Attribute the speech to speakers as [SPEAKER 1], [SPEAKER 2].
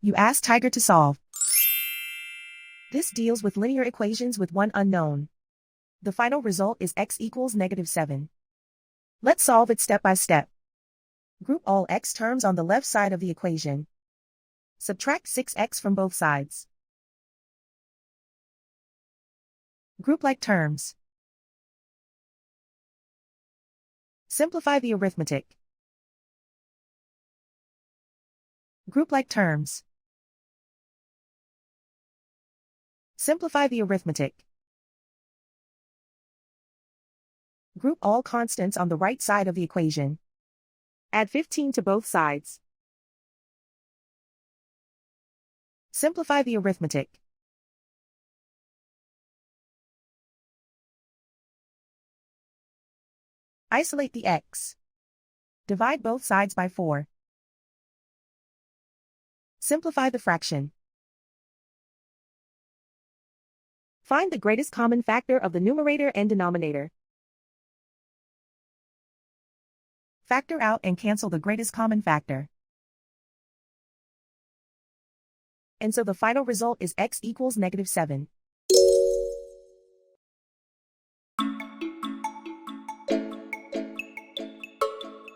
[SPEAKER 1] You ask Tiger to solve. This deals with linear equations with one unknown. The final result is x equals -7. Let's solve it step by step. Group all x terms on the left side of the equation. Subtract 6x from both sides. Group like terms. Simplify the arithmetic. Group like terms. Simplify the arithmetic. Group all constants on the right side of the equation. Add 15 to both sides. Simplify the arithmetic. Isolate the x. Divide both sides by 4. Simplify the fraction. Find the greatest common factor of the numerator and denominator. Factor out and cancel the greatest common factor. And so the final result is x equals -7.